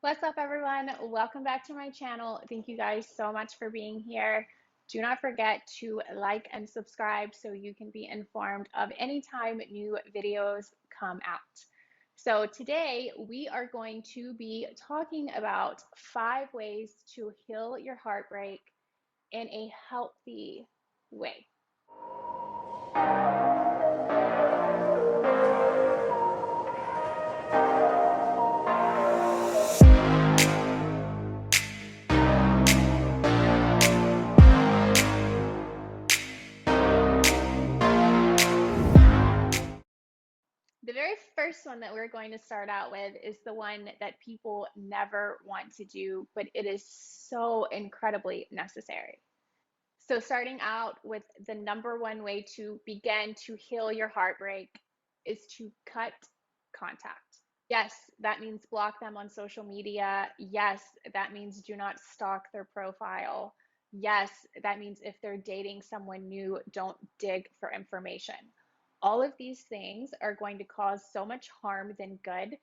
What's up, everyone? Welcome back to my channel. Thank you guys so much for being here. Do not forget to like and subscribe so you can be informed of any time new videos come out. So today we are going to be talking about 5 ways to heal your heartbreak in a healthy way. The very first one that we're going to start out with is the one that people never want to do, but it is so incredibly necessary. So, starting out with the number one way to begin to heal your heartbreak is to cut contact. Yes, that means block them on social media. Yes, that means do not stalk their profile. Yes, that means if they're dating someone new, don't dig for information. All of these things are going to cause so much harm than good.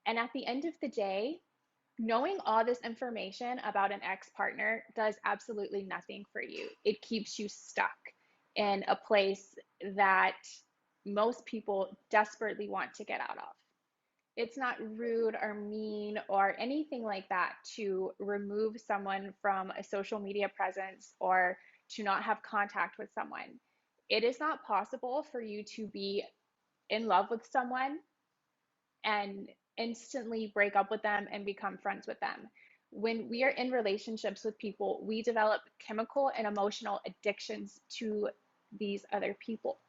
And at the end of the day, knowing all this information about an ex partner does absolutely nothing for you. It keeps you stuck in a place that most people desperately want to get out of. It's not rude or mean or anything like that to remove someone from a social media presence or to not have contact with someone. It is not possible for you to be in love with someone and instantly break up with them and become friends with them. When we are in relationships with people, we develop chemical and emotional addictions to these other people.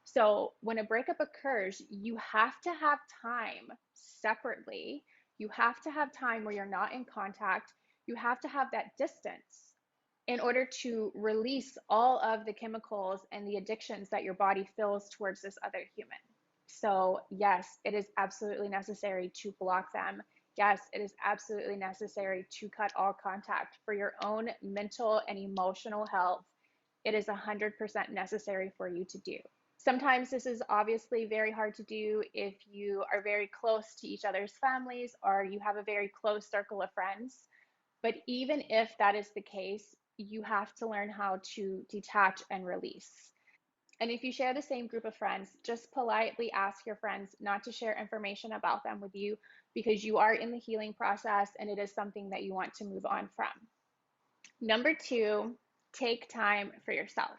So when a breakup occurs, you have to have time separately. You have to have time where you're not in contact. You have to have that distance in order to release all of the chemicals and the addictions that your body feels towards this other human. So, yes, it is absolutely necessary to block them. Yes, it is absolutely necessary to cut all contact for your own mental and emotional health. It is 100% necessary for you to do. Sometimes this is obviously very hard to do if you are very close to each other's families or you have a very close circle of friends. But even if that is the case, you have to learn how to detach and release. And if you share the same group of friends, just politely ask your friends not to share information about them with you because you are in the healing process and it is something that you want to move on from. Number two, take time for yourself.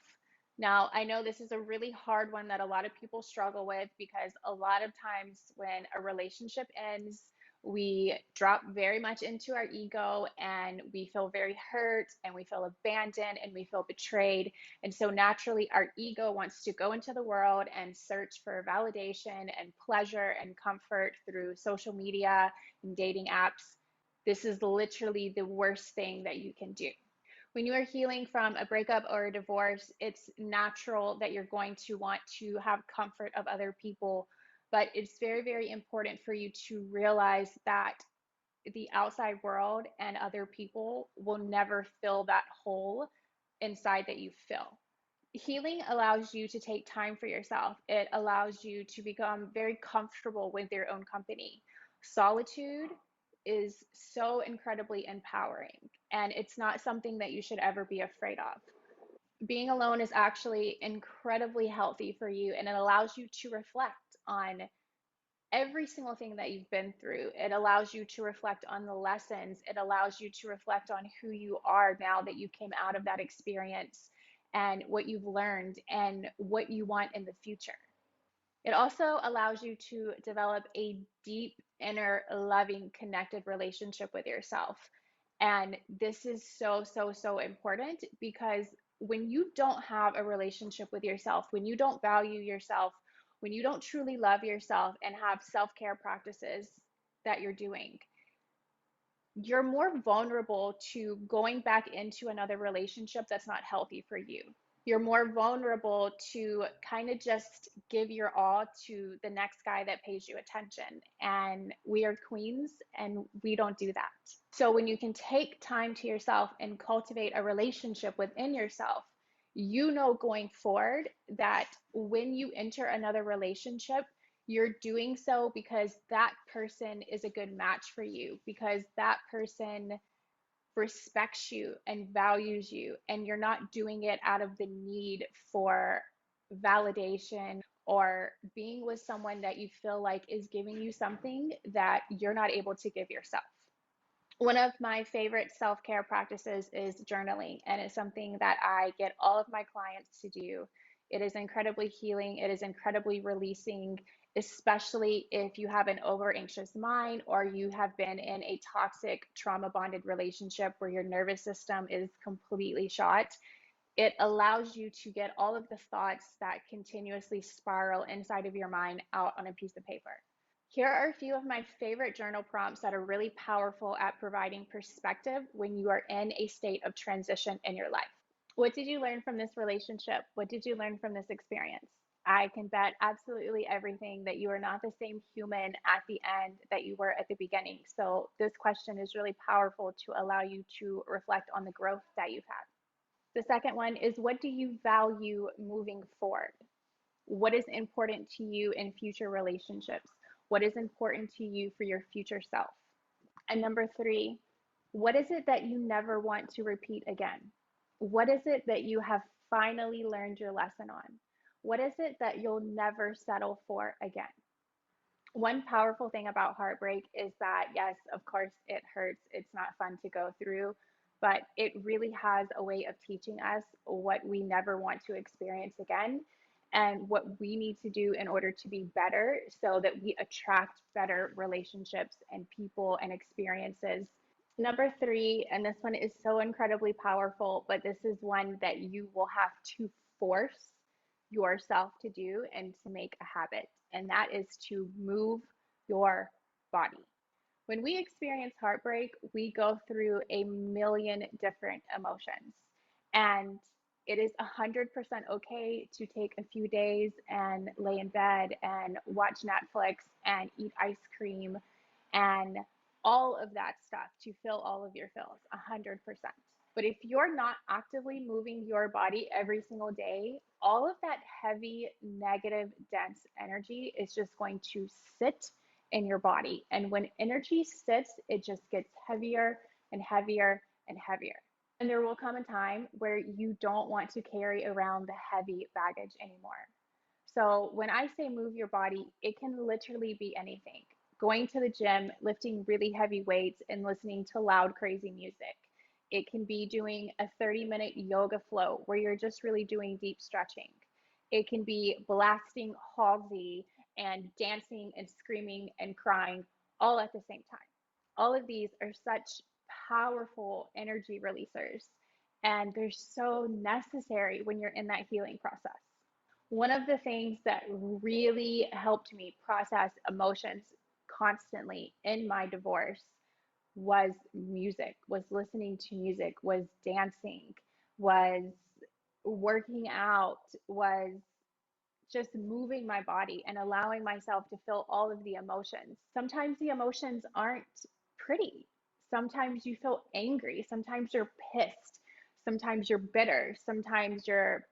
Now, I know this is a really hard one that a lot of people struggle with because a lot of times when a relationship ends, we drop very much into our ego and we feel very hurt and we feel abandoned and we feel betrayed. And so naturally, our ego wants to go into the world and search for validation and pleasure and comfort through social media and dating apps. This is literally the worst thing that you can do. When you are healing from a breakup or a divorce, it's natural that you're going to want to have comfort of other people. But it's very, very important for you to realize that the outside world and other people will never fill that hole inside that you fill. Healing allows you to take time for yourself. It allows you to become very comfortable with your own company. Solitude is so incredibly empowering, and it's not something that you should ever be afraid of. Being alone is actually incredibly healthy for you, and it allows you to reflect on every single thing that you've been through. It allows you to reflect on the lessons. It allows you to reflect on who you are now that you came out of that experience and what you've learned and what you want in the future. It also allows you to develop a deep, inner, loving, connected relationship with yourself. And this is so, so, so important because when you don't have a relationship with yourself, when you don't value yourself, when you don't truly love yourself and have self care practices that you're doing, you're more vulnerable to going back into another relationship that's not healthy for you. You're more vulnerable to kind of just give your all to the next guy that pays you attention. And we are queens and we don't do that. So when you can take time to yourself and cultivate a relationship within yourself, you know going forward that when you enter another relationship, You're doing so because that person is a good match for you, because that person respects you and values you, and you're not doing it out of the need for validation or being with someone that you feel like is giving you something that you're not able to give yourself. One of my favorite self care practices is journaling, and it's something that I get all of my clients to do. It is incredibly healing, it is incredibly releasing, especially if you have an over anxious mind or you have been in a toxic, trauma bonded relationship where your nervous system is completely shot. It allows you to get all of the thoughts that continuously spiral inside of your mind out on a piece of paper. Here are a few of my favorite journal prompts that are really powerful at providing perspective when you are in a state of transition in your life. What did you learn from this relationship? What did you learn from this experience? I can bet absolutely everything that you are not the same human at the end that you were at the beginning. So, this question is really powerful to allow you to reflect on the growth that you've had. The second one is, what do you value moving forward? What is important to you in future relationships? What is important to you for your future self? And number three, what is it that you never want to repeat again? What is it that you have finally learned your lesson on? What is it that you'll never settle for again? One powerful thing about heartbreak is that, yes, of course, it hurts. It's not fun to go through, but it really has a way of teaching us what we never want to experience again and what we need to do in order to be better so that we attract better relationships and people and experiences. Number three, and this one is so incredibly powerful, but this is one that you will have to force yourself to do and to make a habit, and that is to move your body. When we experience heartbreak, we go through a million different emotions, and it is 100% okay to take a few days and lay in bed and watch Netflix and eat ice cream and all of that stuff to fill all of your fills, 100%. But if you're not actively moving your body every single day, all of that heavy, negative, dense energy is just going to sit in your body. And when energy sits, it just gets heavier and heavier and heavier. And there will come a time where you don't want to carry around the heavy baggage anymore. So when I say move your body, it can literally be anything. Going to the gym, lifting really heavy weights, and listening to loud, crazy music. It can be doing a 30-minute yoga flow where you're just really doing deep stretching. It can be blasting Halsey and dancing and screaming and crying all at the same time. All of these are such powerful energy releasers, and they're so necessary when you're in that healing process. One of the things that really helped me process emotions constantly in my divorce was music, was listening to music, was dancing, was working out, was just moving my body and allowing myself to feel all of the emotions. Sometimes the emotions aren't pretty. Sometimes you feel angry. Sometimes you're pissed. Sometimes you're bitter. Sometimes you're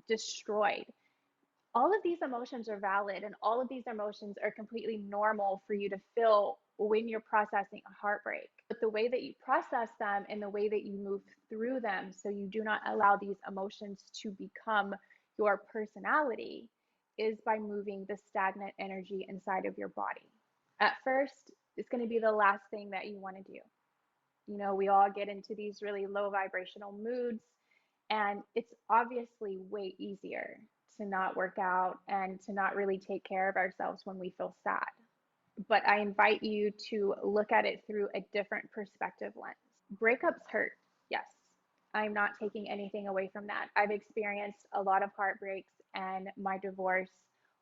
destroyed. All of these emotions are valid and all of these emotions are completely normal for you to feel when you're processing a heartbreak. But the way that you process them and the way that you move through them so you do not allow these emotions to become your personality is by moving the stagnant energy inside of your body. At first, it's going to be the last thing that you want to do. You know, we all get into these really low vibrational moods, and it's obviously way easier to not work out and to not really take care of ourselves when we feel sad. But I invite you to look at it through a different perspective lens. Breakups hurt, yes. I'm not taking anything away from that. I've experienced a lot of heartbreaks, and my divorce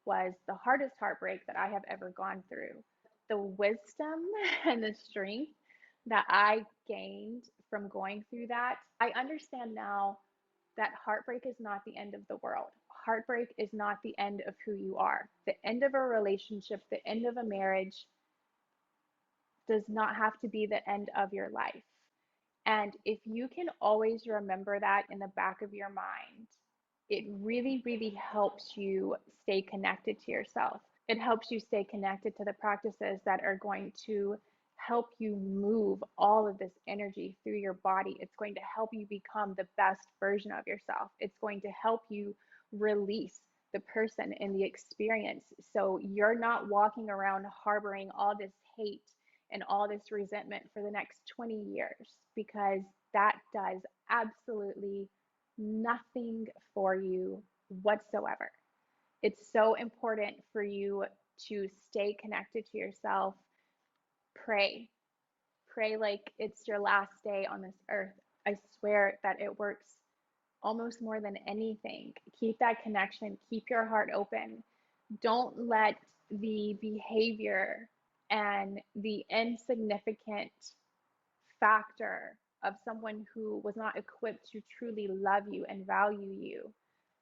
was the hardest heartbreak that I have ever gone through. The wisdom and the strength that I gained from going through that, I understand now that heartbreak is not the end of the world. Heartbreak is not the end of who you are. The end of a relationship, the end of a marriage does not have to be the end of your life. And if you can always remember that in the back of your mind, it really, really helps you stay connected to yourself. It helps you stay connected to the practices that are going to help you move all of this energy through your body. It's going to help you become the best version of yourself. It's going to help you release the person in the experience. So you're not walking around harboring all this hate and all this resentment for the next 20 years, because that does absolutely nothing for you whatsoever. It's so important for you to stay connected to yourself. Pray. Pray like it's your last day on this earth. I swear that it works almost more than anything. Keep that connection, keep your heart open. Don't let the behavior and the insignificant factor of someone who was not equipped to truly love you and value you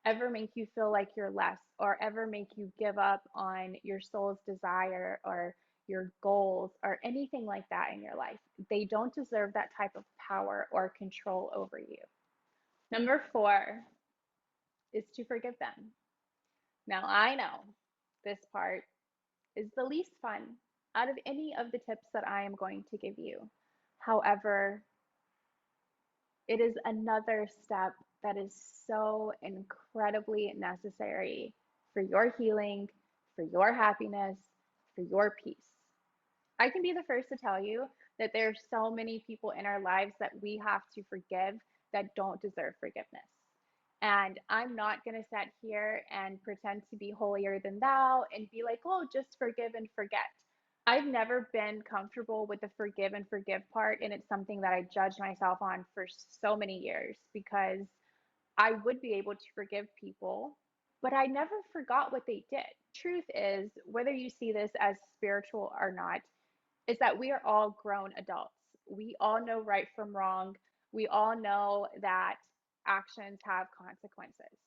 ever make you feel like you're less, or ever make you give up on your soul's desire or your goals or anything like that in your life. They don't deserve that type of power or control over you. Number four is to forgive them. Now, I know this part is the least fun out of any of the tips that I am going to give you. However, it is another step that is so incredibly necessary for your healing, for your happiness, for your peace. I can be the first to tell you that there are so many people in our lives that we have to forgive that don't deserve forgiveness. And I'm not going to sit here and pretend to be holier than thou and be like, oh, just forgive and forget. I've never been comfortable with the forgive and forgive part, and it's something that I judged myself on for so many years, because I would be able to forgive people, but I never forgot what they did. Truth is, whether you see this as spiritual or not, is that we are all grown adults. We all know right from wrong. We all know that actions have consequences.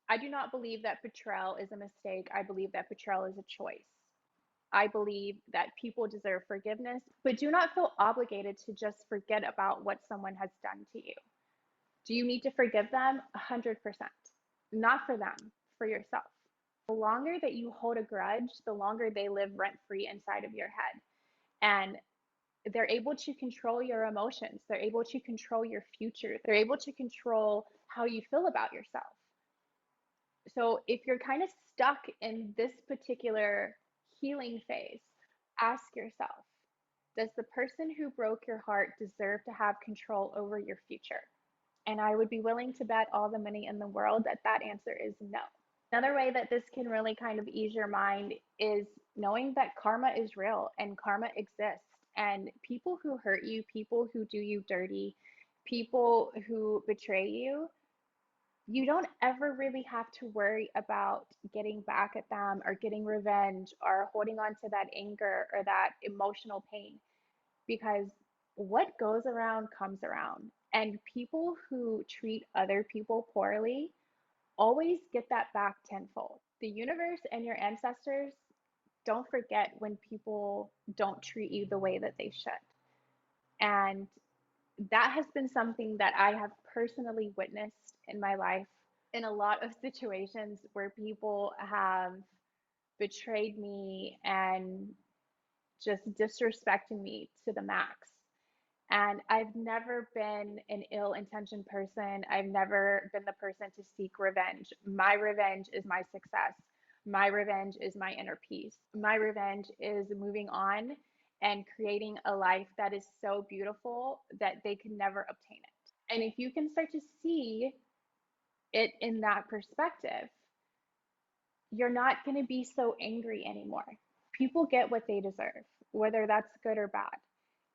I do not believe that betrayal is a mistake. I believe that betrayal is a choice. I believe that people deserve forgiveness, but do not feel obligated to just forget about what someone has done to you. Do you need to forgive them? 100%. Not for them, for yourself. The longer that you hold a grudge, the longer they live rent free inside of your head. And they're able to control your emotions. They're able to control your future. They're able to control how you feel about yourself. So if you're kind of stuck in this particular healing phase, ask yourself, does the person who broke your heart deserve to have control over your future? And I would be willing to bet all the money in the world that that answer is no. Another way that this can really kind of ease your mind is knowing that karma is real and karma exists. And people who hurt you, people who do you dirty, people who betray you don't ever really have to worry about getting back at them or getting revenge or holding on to that anger or that emotional pain, because what goes around comes around. And people who treat other people poorly always get that back tenfold. The universe and your ancestors don't forget when people don't treat you the way that they should. And that has been something that I have personally witnessed in my life in a lot of situations where people have betrayed me and just disrespected me to the max. And I've never been an ill intentioned person. I've never been the person to seek revenge. My revenge is my success. My revenge is my inner peace. My revenge is moving on and creating a life that is so beautiful that they can never obtain it. And if you can start to see it in that perspective, you're not going to be so angry anymore. People get what they deserve, whether that's good or bad.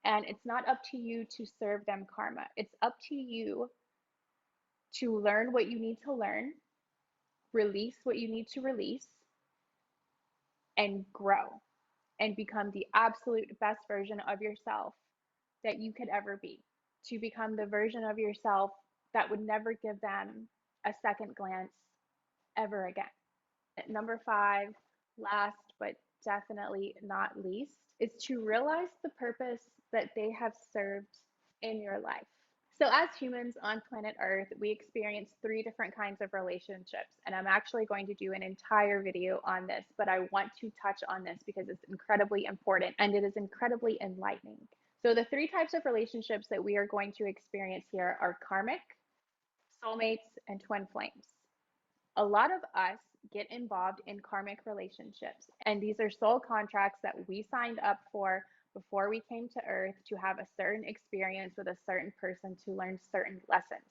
And it's not up to you to serve them karma. It's up to you to learn what you need to learn, release what you need to release, and grow and become the absolute best version of yourself that you could ever be. To become the version of yourself that would never give them a second glance ever again. Number five, last but definitely not least, is to realize the purpose that they have served in your life. So, as humans on planet Earth, we experience three different kinds of relationships. And I'm actually going to do an entire video on this, but I want to touch on this because it's incredibly important and it is incredibly enlightening. So, the three types of relationships that we are going to experience here are karmic, soulmates, and twin flames. A lot of us get involved in karmic relationships, and these are soul contracts that we signed up for before we came to Earth to have a certain experience with a certain person to learn certain lessons.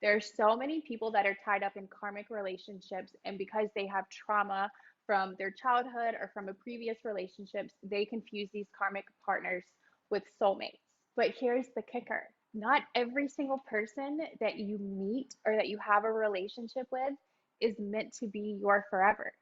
There are so many people that are tied up in karmic relationships, and because they have trauma from their childhood or from a previous relationships, they confuse these karmic partners with soulmates. But here's the kicker: not every single person that you meet or that you have a relationship with is meant to be your forever.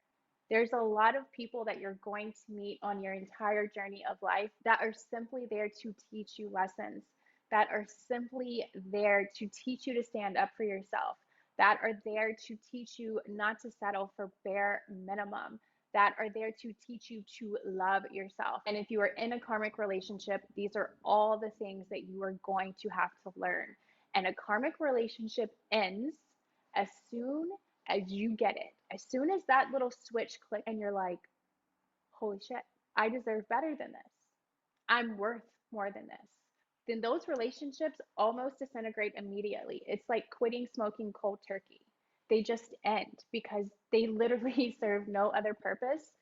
There's a lot of people that you're going to meet on your entire journey of life that are simply there to teach you lessons, that are simply there to teach you to stand up for yourself, that are there to teach you not to settle for bare minimum, that are there to teach you to love yourself. And if you are in a karmic relationship, these are all the things that you are going to have to learn. And a karmic relationship ends as soon as you get it. As soon as that little switch clicks and you're like, holy shit, I deserve better than this. I'm worth more than this. Then those relationships almost disintegrate immediately. It's like quitting smoking cold turkey. They just end because they literally serve no other purpose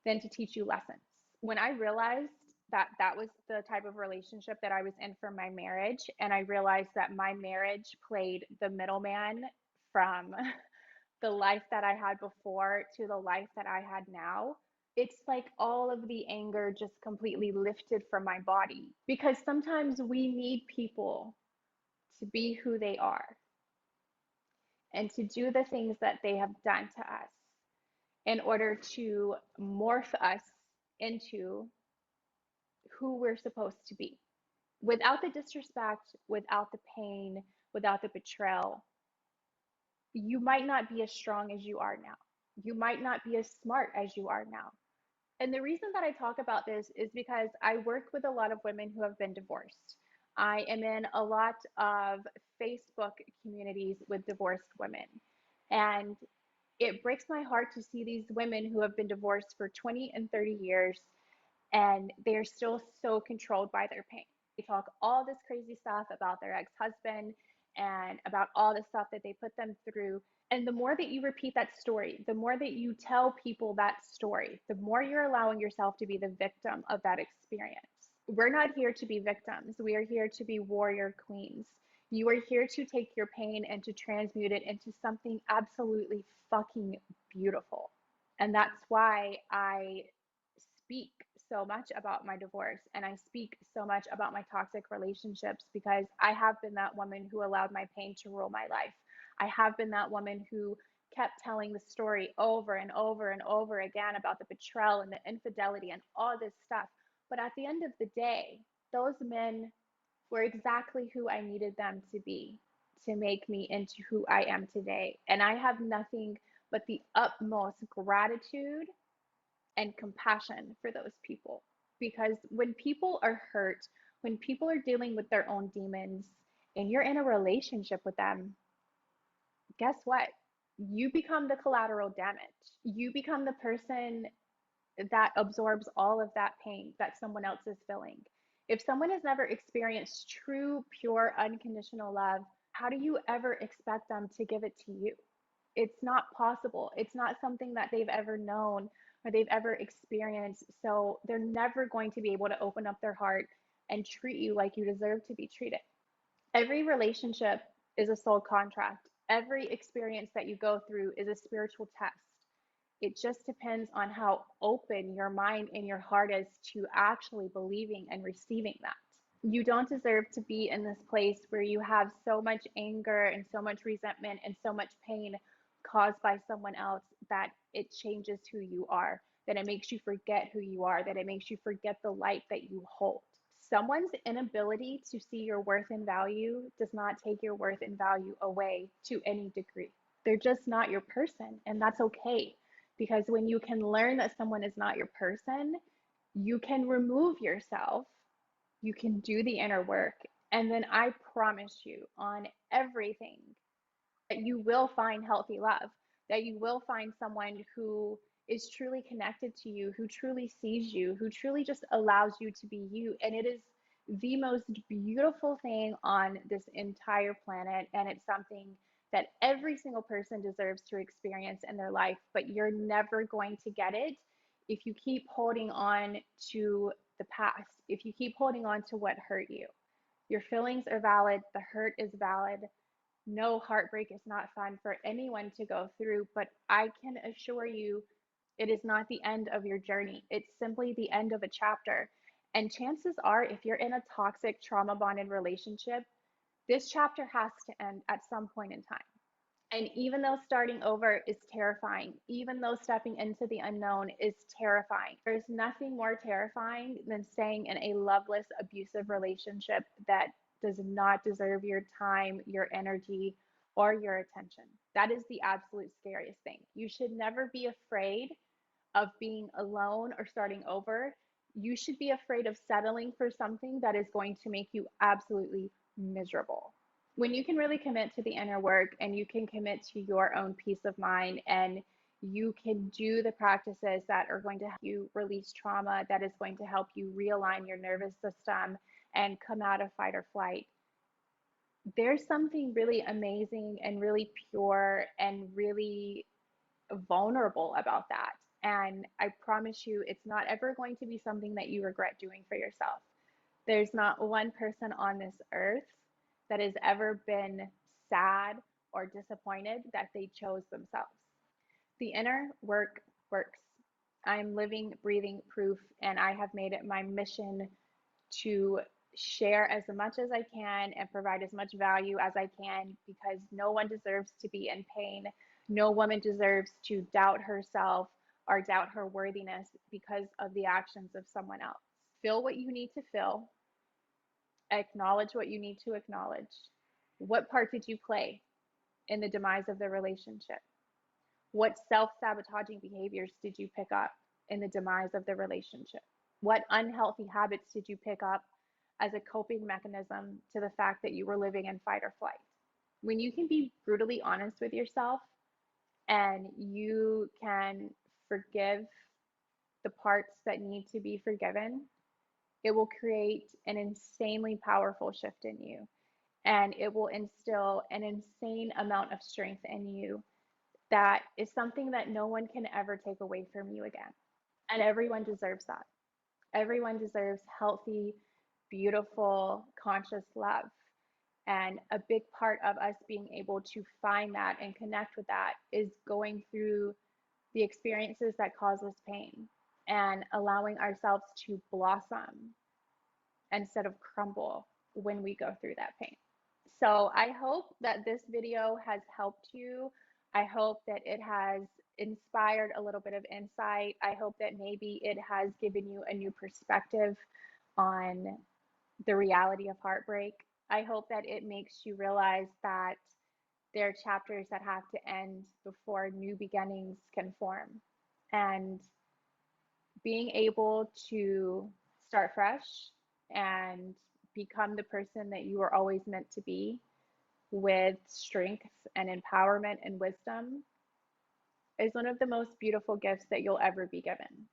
than to teach you lessons. When I realized that that was the type of relationship that I was in for my marriage, and I realized that my marriage played the middleman from the life that I had before to the life that I had now, it's like all of the anger just completely lifted from my body. Because sometimes we need people to be who they are and to do the things that they have done to us in order to morph us into who we're supposed to be. Without the disrespect, without the pain, without the betrayal, you might not be as strong as you are now. You might not be as smart as you are now. And the reason that I talk about this is because I work with a lot of women who have been divorced. I am in a lot of Facebook communities with divorced women. And it breaks my heart to see these women who have been divorced for 20 and 30 years and they're still so controlled by their pain. They talk all this crazy stuff about their ex-husband and about all the stuff that they put them through. And the more that you repeat that story, the more that you tell people that story, the more you're allowing yourself to be the victim of that experience. We're not here to be victims. We are here to be warrior queens. You are here to take your pain and to transmute it into something absolutely fucking beautiful. And that's why I speak so much about my divorce and I speak so much about my toxic relationships because I have been that woman who allowed my pain to rule my life. I have been that woman who kept telling the story over and over and over again about the betrayal and the infidelity and all this stuff. But at the end of the day, those men were exactly who I needed them to be to make me into who I am today. And I have nothing but the utmost gratitude and compassion for those people. Because when people are hurt, when people are dealing with their own demons, and you're in a relationship with them, guess what? You become the collateral damage. You become the person that absorbs all of that pain that someone else is feeling. If someone has never experienced true, pure, unconditional love, how do you ever expect them to give it to you? It's not possible. It's not something that they've ever known or they've ever experienced. So they're never going to be able to open up their heart and treat you like you deserve to be treated. Every relationship is a soul contract. Every experience that you go through is a spiritual test. It just depends on how open your mind and your heart is to actually believing and receiving that. You don't deserve to be in this place where you have so much anger and so much resentment and so much pain caused by someone else that it changes who you are, that it makes you forget who you are, that it makes you forget the light that you hold. Someone's inability to see your worth and value does not take your worth and value away to any degree. They're just not your person, and that's okay. Because when you can learn that someone is not your person, you can remove yourself, you can do the inner work, And then I promise you on everything that you will find healthy love, that you will find someone who is truly connected to you, who truly sees you, who truly just allows you to be you. And it is the most beautiful thing on this entire planet. And it's something that every single person deserves to experience in their life, but you're never going to get it if you keep holding on to the past, if you keep holding on to what hurt you. Your feelings are valid, the hurt is valid. No, heartbreak is not fun for anyone to go through, but I can assure you it is not the end of your journey. It's simply the end of a chapter. And chances are, if you're in a toxic, trauma bonded relationship, this chapter has to end at some point in time. And even though starting over is terrifying, even though stepping into the unknown is terrifying, there's nothing more terrifying than staying in a loveless, abusive relationship that does not deserve your time, your energy, or your attention. That is the absolute scariest thing. You should never be afraid of being alone or starting over. You should be afraid of settling for something that is going to make you absolutely miserable. When you can really commit to the inner work and you can commit to your own peace of mind and you can do the practices that are going to help you release trauma, that is going to help you realign your nervous system and come out of fight or flight, there's something really amazing and really pure and really vulnerable about that. And I promise you, it's not ever going to be something that you regret doing for yourself. There's not one person on this earth that has ever been sad or disappointed that they chose themselves. The inner work works. I'm living, breathing proof, and I have made it my mission to share as much as I can and provide as much value as I can because no one deserves to be in pain. No woman deserves to doubt herself or doubt her worthiness because of the actions of someone else. Feel what you need to feel, acknowledge what you need to acknowledge. What part did you play in the demise of the relationship? What self sabotaging behaviors did you pick up in the demise of the relationship? What unhealthy habits did you pick up as a coping mechanism to the fact that you were living in fight or flight? When you can be brutally honest with yourself and you can forgive the parts that need to be forgiven, it will create an insanely powerful shift in you. And it will instill an insane amount of strength in you that is something that no one can ever take away from you again. And everyone deserves that. Everyone deserves healthy, beautiful, conscious love. And a big part of us being able to find that and connect with that is going through the experiences that cause us pain and allowing ourselves to blossom instead of crumble when we go through that pain. So I hope that this video has helped you. I hope that it has inspired a little bit of insight. I hope that maybe it has given you a new perspective on the reality of heartbreak. I hope that it makes you realize that there are chapters that have to end before new beginnings can form. And being able to start fresh and become the person that you were always meant to be with strength and empowerment and wisdom is one of the most beautiful gifts that you'll ever be given.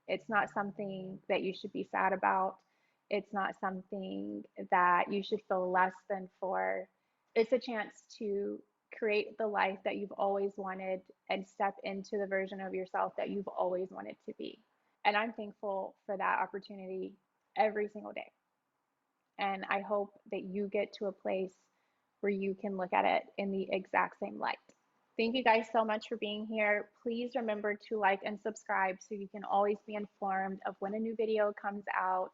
It's not something that you should be sad about. It's not something that you should feel less than for. It's a chance to create the life that you've always wanted and step into the version of yourself that you've always wanted to be. And I'm thankful for that opportunity every single day. And I hope that you get to a place where you can look at it in the exact same light. Thank you guys so much for being here. Please remember to like and subscribe so you can always be informed of when a new video comes out.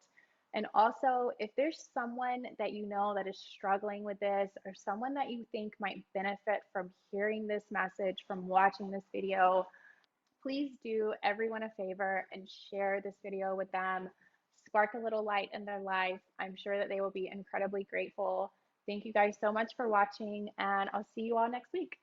And also, if there's someone that you know that is struggling with this or someone that you think might benefit from hearing this message, from watching this video, please do everyone a favor and share this video with them. Spark a little light in their life. I'm sure that they will be incredibly grateful. Thank you guys so much for watching, and I'll see you all next week.